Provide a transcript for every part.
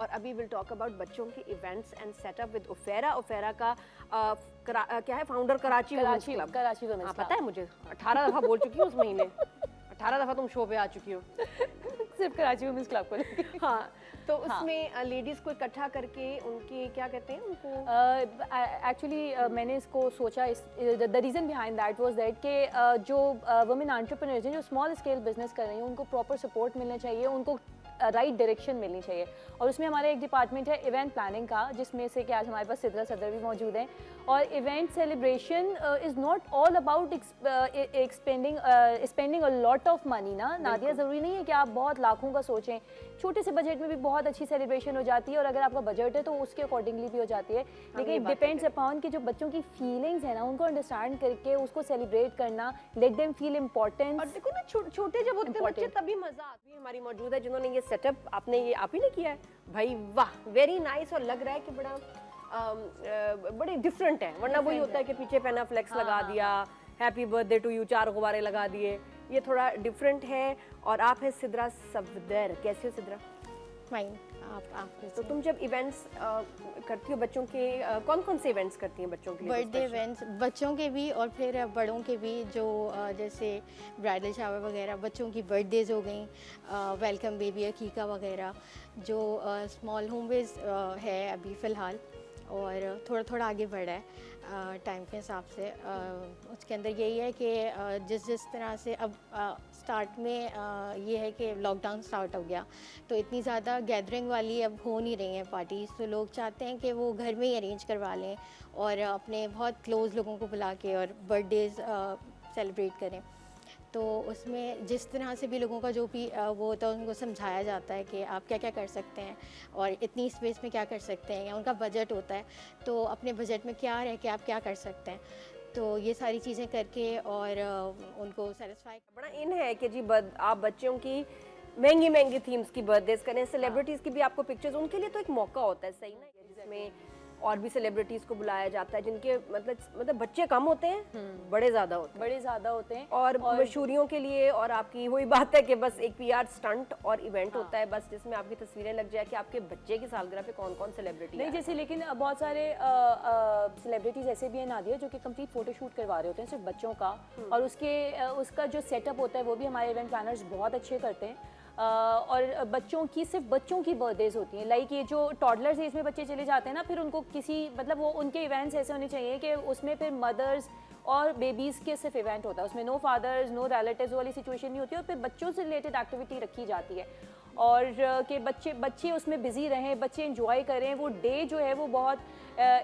और अभी will talk about बच्चों के इवेंट्स एंड सेटअप विद उफेरा। उफेरा का क्या है, founder Karachi women's club. Karachi women's पता है मुझे, 18 दफ़ा बोल चुकी हूँ उस महीने, 18 दफ़ा तुम शो पे आ चुकी हो सिर्फ कराची वुमेन्स क्लब को। हाँ, तो उसमें लेडीज़ को इकट्ठा करके उनकी क्या कहते हैं उनको, एक्चुअली मैंने इसको सोचा, the reason behind that was that कि जो वुमेन एंटरप्रेन्योर्स हैं जो स्मॉल स्केल बिजनेस कर रही हैं उनको प्रॉपर सपोर्ट मिलना चाहिए, उनको राइट डायरेक्शन मिलनी चाहिए। और उसमें हमारा एक डिपार्टमेंट है इवेंट प्लानिंग का, जिसमें से कि आज हमारे पास सिद्रा सदर भी मौजूद हैं। और event celebration is not all about spending a lot of money ना नादिया, ज़रूरी नहीं है कि आप बहुत लाखों का सोचें, छोटे से बजट में भी बहुत अच्छी सेलिब्रेशन हो जाती है। और अगर आपका बजट है तो उसके अकॉर्डिंगली भी हो जाती है, लेकिन इट डिपेंड्स अपॉन कि जो बच्चों की फीलिंग्स है ना उनको अंडरस्टैंड करके उसको सेलिब्रेट करना, लेट देम फील इम्पोर्टेंस। और देखो ना छोटे जब होते हैं बच्चे तभी मजा आती है। हमारी मौजूद है जिन्होंने ये सेटअप आप ही ने किया है भाई, वाह वेरी नाइस। और लग रहा है कि बड़े डिफरेंट है, वरना वही होता है कि पीछे पेना फ्लेक्स लगा दिया, हैप्पी बर्थडे टू यू 4 गुब्बारे लगा दिए, ये थोड़ा डिफरेंट है। और आप है सिद्रा सफदर, कैसे हो सिद्रा? फाइन। आप तो तुम जब इवेंट्स करती हो बच्चों के, कौन कौन से इवेंट्स करती हैं बच्चों के लिए? बर्थडे इवेंट्स बच्चों के भी और फिर बड़ों के भी, जो जैसे ब्राइडल शावर वगैरह, बच्चों की बर्थडेज हो गई, वेलकम बेबी अकीका वगैरह, जो स्मॉल होम बेस है अभी फ़िलहाल, और थोड़ा थोड़ा आगे बढ़ा है टाइम के हिसाब से। उसके अंदर यही है कि जिस तरह से अब स्टार्ट में ये है कि लॉकडाउन स्टार्ट हो गया, तो इतनी ज़्यादा गैदरिंग वाली अब हो नहीं रही हैं पार्टीज़, तो लोग चाहते हैं कि वो घर में ही अरेंज करवा लें और अपने बहुत क्लोज़ लोगों को बुला के और बर्थडेज़ सेलिब्रेट करें। तो उसमें जिस तरह से भी लोगों का जो भी वो होता है उनको समझाया जाता है कि आप क्या क्या कर सकते हैं और इतनी स्पेस में क्या कर सकते हैं, या उनका बजट होता है तो अपने बजट में क्या रह के आप क्या कर सकते हैं। तो ये सारी चीज़ें करके और उनको सेटिस्फाई। बड़ा इन है कि जी आप बच्चों की महंगी थीम्स की बर्थडेज करें, सेलिब्रिटीज़ की भी आपको पिक्चर्स, उनके लिए तो एक मौका होता है सही ना, जिसमें और भी सेलिब्रिटीज़ को बुलाया जाता है जिनके मतलब बच्चे कम होते हैं, बड़े ज़्यादा होते हैं और मशहूरियों के लिए। और आपकी वही बात है कि बस एक पीआर स्टंट और इवेंट होता है बस, जिसमें आपकी तस्वीरें लग जाए कि आपके बच्चे की सालगिरह पे कौन कौन सेलिब्रिटी नहीं जैसे, लेकिन बहुत सारे सेलिब्रिटीज़ ऐसे भी हैं नादिया जो कि कंप्लीट फोटोशूट करवा रहे होते हैं सिर्फ बच्चों का, और उसका जो सेटअप होता है वो भी हमारे इवेंट प्लानर्स बहुत अच्छे करते हैं। और सिर्फ बच्चों की बर्थडेज होती हैं, लाइक ये जो टॉडलर्स एज में बच्चे चले जाते हैं ना, फिर उनको मतलब वो उनके इवेंट्स ऐसे होने चाहिए कि उसमें फिर मदर्स और बेबीज़ के सिर्फ इवेंट होता है, उसमें नो फादर्स नो रिलेटिव्स वाली सिचुएशन नहीं होती, और फिर बच्चों से रिलेटेड एक्टिविटी रखी जाती है, और कि बच्चे उसमें बिजी रहें, बच्चे इंजॉय करें, वो डे जो है वो बहुत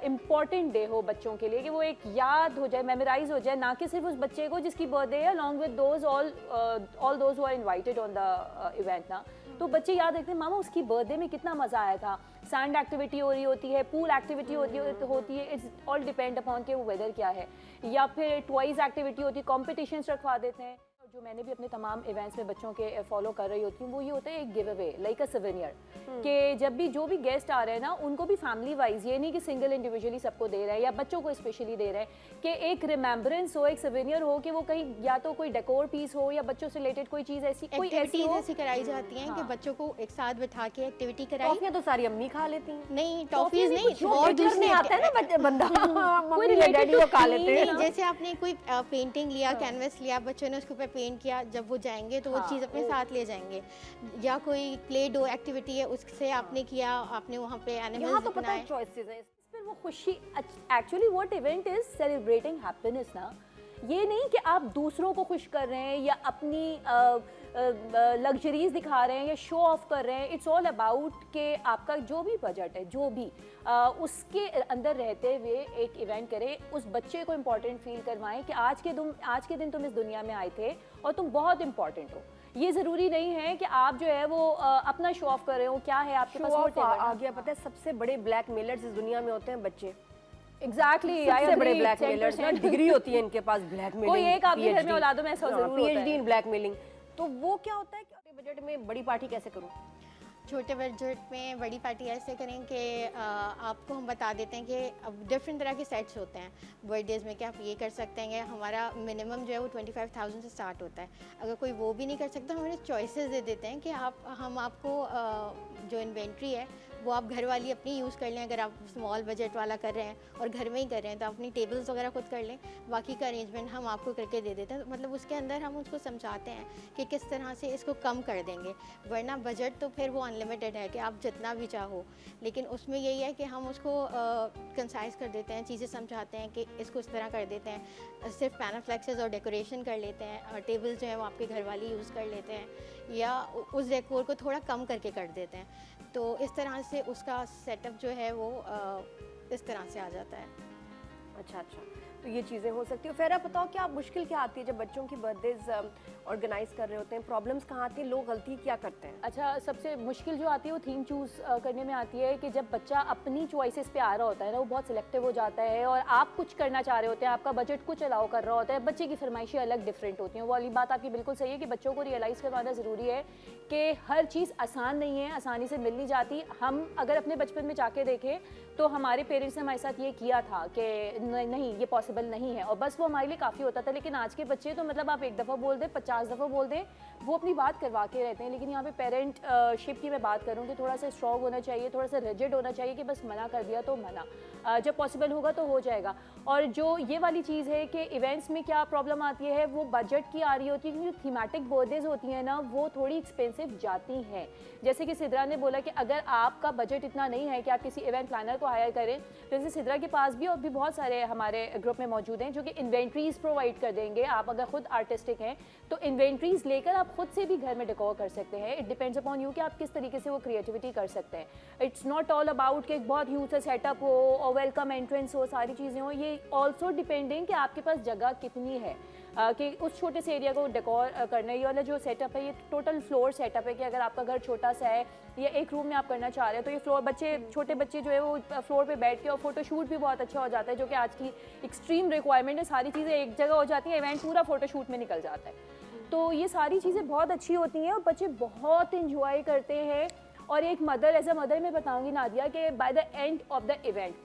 इम्पॉर्टेंट डे हो बच्चों के लिए, कि वो एक याद हो जाए, मेमोराइज हो जाए, ना कि सिर्फ उस बच्चे को जिसकी बर्थडे है along with those all those who are invited on the event ना। तो बच्चे याद रखते हैं मामा उसकी बर्थडे में कितना मज़ा आया था, सैंड एक्टिविटी हो रही होती है, पूल एक्टिविटी होती है, इट्स ऑल डिपेंड अपॉन के वो वेदर क्या है, या फिर टॉयज़ एक्टिविटी होती है, कॉम्पिटिशन्स रखवा देते हैं। जो मैंने भी अपने तमाम इवेंट्स में बच्चों के फॉलो कर रही होती हूँ वो ये होता है एक गिव अवे लाइक अ सवेनियर, कि जब भी जो भी गेस्ट आ रहे हैं ना उनको भी फैमिली वाइज, ये नहीं कि सिंगल इंडिविजुअली सबको दे रहे हैं या बच्चों को स्पेशली दे रहे हैं, कि एक रिमेम्बरेंस हो, एक सवेनियर हो, कि वो कहीं या तो कोई डेकोर पीस हो या बच्चों से रिलेटेड कोई चीज़ ऐसी ऐसी कराई जाती हैं कि बच्चों को एक साथ बिठा के एक्टिविटी कराई। टॉफियां तो सारी अम्मी खा लेती हैं। नहीं टॉफीज नहीं, और दूसरे आता है ना बच्चे बंदा मम्मी या डैडी वो खा लेते हैं। जैसे आपने कोई पेंटिंग लिया, कैनवस लिया, बच्चों ने उसके ऊपर पेंट किया, जब वो जाएंगे तो वो चीज़ अपने साथ ले जाएंगे, या कोई प्ले डो एक्टिविटी है उससे आपने किया, आपने वहाँ पे एनिमल्स तो पता है चॉइसेस हैं, फिर वो खुशी। Actually what event is celebrating happiness ना, ये नहीं कि आप दूसरों को खुश कर रहे हैं या अपनी लग्जरीज दिखा रहे हैं या शो ऑफ कर रहे हैं, इट्स ऑल अबाउट कि आपका जो भी बजट है जो भी उसके अंदर रहते हुए एक इवेंट करें, उस बच्चे को इम्पोर्टेंट फील करवाएं कि आज के दिन तुम इस दुनिया में आए थे और तुम बहुत इंपॉर्टेंट हो। ये ज़रूरी नहीं है कि आप जो है वो अपना शो ऑफ कर रहे हो, क्या है आपके पास आ गया। पता है सबसे बड़े ब्लैक मेलर्स इस दुनिया में होते हैं बच्चे। एग्जैक्टली सबसे बड़े ब्लैक मेलर्स ना, डिग्री होती है इनके पास ब्लैक मेलिंग, कोई एक आपके घर में औलादों में ऐसा जरूर होता है, पीएचडी इन ब्लैक मेलिंग। तो वो क्या होता है कि बजट में बड़ी पार्टी कैसे करूं? छोटे बजट में बड़ी पार्टी ऐसे करें कि आपको हम बता देते हैं कि अब डिफरेंट तरह के सेट्स होते हैं बर्थडेज़ में कि आप ये कर सकते हैं। हमारा मिनिमम जो है वो 25,000 से स्टार्ट होता है। अगर कोई वो भी नहीं कर सकता, हम उन्हें चॉइसेस दे देते हैं कि हम आपको जो इन्वेंट्री है वो आप घर वाली अपनी यूज़ कर लें, अगर आप स्मॉल बजट वाला कर रहे हैं और घर में ही कर रहे हैं तो अपनी टेबल्स वगैरह खुद कर लें, बाकी का अरेंजमेंट हम आपको करके दे देते हैं। तो मतलब उसके अंदर हम उसको समझाते हैं कि किस तरह से इसको कम कर देंगे, वरना बजट तो फिर वो अनलिमिटेड है कि आप जितना भी चाहो, लेकिन उसमें यही है कि हम उसको कंसाइज कर देते हैं, चीज़ें समझाते हैं कि इसको इस तरह कर देते हैं, सिर्फ पैनाफ्लेक्सेस और डेकोरेशन कर लेते हैं, और टेबल्स जो है वो आपके घर वाली यूज़ कर लेते हैं, या उस डेकोर को थोड़ा कम करके कर देते हैं। तो इस तरह से उसका सेटअप जो है वो इस तरह से आ जाता है। अच्छा, तो ये चीज़ें हो सकती है। फिर आप बताओ क्या मुश्किल क्या आती है जब बच्चों की बर्थडेज ऑर्गेनाइज कर रहे होते हैं, प्रॉब्लम्स कहाँ आती है, लोग गलती क्या करते हैं? अच्छा, सबसे मुश्किल जो आती है वो थीम चूज़ करने में आती है कि जब बच्चा अपनी चॉइसेस पे आ रहा होता है ना, वो बहुत सिलेक्टिव हो जाता है, और आप कुछ करना चाह रहे होते हैं, आपका बजट कुछ अलाउ कर रहा होता है, बच्चे की फरमाइशें अलग डिफरेंट होती हैं। वो वाली बात आपकी बिल्कुल सही है कि बच्चों को रियलाइज़ करवाना ज़रूरी है कि हर चीज़ आसान नहीं है, आसानी से मिल नहीं जाती। हम अगर अपने बचपन में जाके देखें तो हमारे पेरेंट्स ने हमारे साथ ये किया था कि नहीं ये पॉसिबल नहीं है, और बस वो हमारे लिए काफ़ी होता था। लेकिन आज के बच्चे तो मतलब आप एक दफ़ा बोल दें 50 दफ़ा बोल दें, वो अपनी बात करवा के रहते हैं। लेकिन यहाँ पे पेरेंट शिप की मैं बात करूँ कि थोड़ा सा स्ट्रॉन्ग होना चाहिए, थोड़ा सा रिजिड होना चाहिए कि बस मना कर दिया तो मना, जब पॉसिबल होगा तो हो जाएगा। और जो ये वाली चीज़ है कि इवेंट्स में क्या प्रॉब्लम आती है, वो बजट की आ रही होती है, क्योंकि थीमेटिक बर्थडेज होती हैं ना, वो थोड़ी एक्सपेंसिव जाती हैं। जैसे कि सिद्रा ने बोला कि अगर आपका बजट इतना नहीं है कि आप किसी इवेंट प्लानर को हायर करें, जैसे सिद्रा के पास भी और भी बहुत सारे हमारे ग्रुप में मौजूद हैं जो कि इन्वेंट्रीज प्रोवाइड कर देंगे। आप अगर खुद आर्टिस्टिक हैं तो इन्वेंट्रीज लेकर आप खुद से भी घर में डेकोर कर सकते हैं। इट डिपेंड्स अपॉन यू कि आप किस तरीके से वो क्रिएटिविटी कर सकते हैं। इट्स नॉट ऑल अबाउट कि एक बहुत ह्यूज सा सेटअप हो और वेलकम एंट्रेंस हो, सारी चीज़ें हो। ये ऑल्सो डिपेंडिंग कि आपके पास जगह कितनी है कि उस छोटे से एरिया को डेकोर करना है। ये वाला जो सेटअप है ये टोटल फ्लोर सेटअप है कि अगर आपका घर छोटा सा है या एक रूम में आप करना चाह रहे हैं तो ये फ्लोर छोटे बच्चे जो है वो फ्लोर पे बैठ के, और फोटोशूट भी बहुत अच्छा हो जाता है जो कि आज की एक्सट्रीम रिक्वायरमेंट है। सारी चीज़ें एक जगह हो जाती हैं, इवेंट पूरा फोटोशूट में निकल जाता है। तो ये सारी चीज़ें बहुत अच्छी होती हैं और बच्चे बहुत इंजॉय करते हैं। और एक मदर एज अ मदर मैं बताऊंगी नादिया कि by the end of the event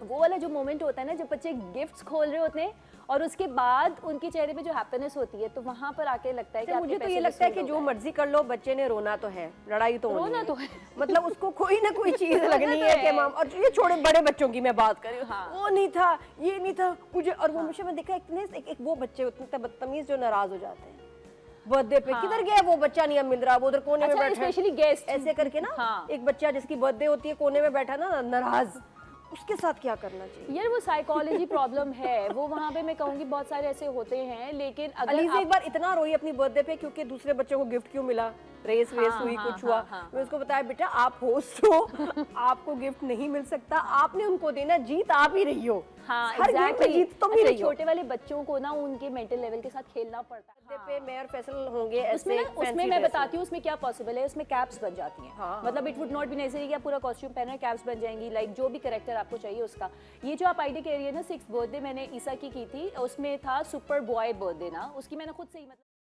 वो वाला जो मोमेंट होता है ना जब बच्चे गिफ्ट्स खोल रहे होते हैं और उसके बाद उनके चेहरे पे जो हैप्पीनेस होती है, तो वहाँ पर आके लगता है कि मुझे तो ये लगता है कि जो मर्जी कर लो, बच्चे ने रोना तो है, लड़ाई तो रोना तो है मतलब उसको कोई ना कोई चीज लगनी है कि माम। और ये छोटे बड़े बच्चों की मैं बात कर रही हूँ, हाँ। वो नहीं था, ये नहीं था मुझे। और वो हमेशा मैं देखा इतने एक वो बच्चे होते हैं बदतमीज जो नाराज हो जाते हैं बर्थडे पे। किधर गया वो बच्चा, नहीं मिल रहा, वो उधर कोने में बैठा, स्पेशली गेस्ट ऐसे करके ना। हाँ। एक बच्चा जिसकी बर्थडे होती है कोने में बैठा ना नाराज, उसके साथ क्या करना चाहिए? यार वो साइकोलॉजी प्रॉब्लम है, वो वहाँ पे मैं कहूँगी बहुत सारे ऐसे होते हैं। लेकिन अगर अलीज़ा एक बार इतना रोई अपनी बर्थडे पे क्योंकि दूसरे बच्चों को गिफ्ट क्यों मिला, रेस वेस हुई, कुछ हुआ। मैं उसको बताया बेटा आप होस्ट हो, आपको गिफ्ट नहीं मिल सकता, आपने उनको देना, जीत आप ही रही हो। हाँ, हर गेम में जीत तुम ही रही हो। छोटे वाले बच्चों को ना उनके मेंटल लेवल के साथ खेलना पड़ता है। पे मैं और फैसल होंगे ऐसे उसमें मैं बताती हूँ उसमें क्या पॉसिबल है। उसमें कैप्स बन जाती हैं। हाँ, मतलब it would not be necessary कि आप पूरा कॉस्ट्यूम पहन रहे, कैप्स बन जाएंगी, लाइक जो भी कैरेक्टर आपको चाहिए उसका। ये जो आप आइडिया कह रही है ना, 6th बर्थडे मैंने ईसा की थी, उसमें था सुपर बॉय बर्थडे ना, उसकी मैंने खुद से ही मतलब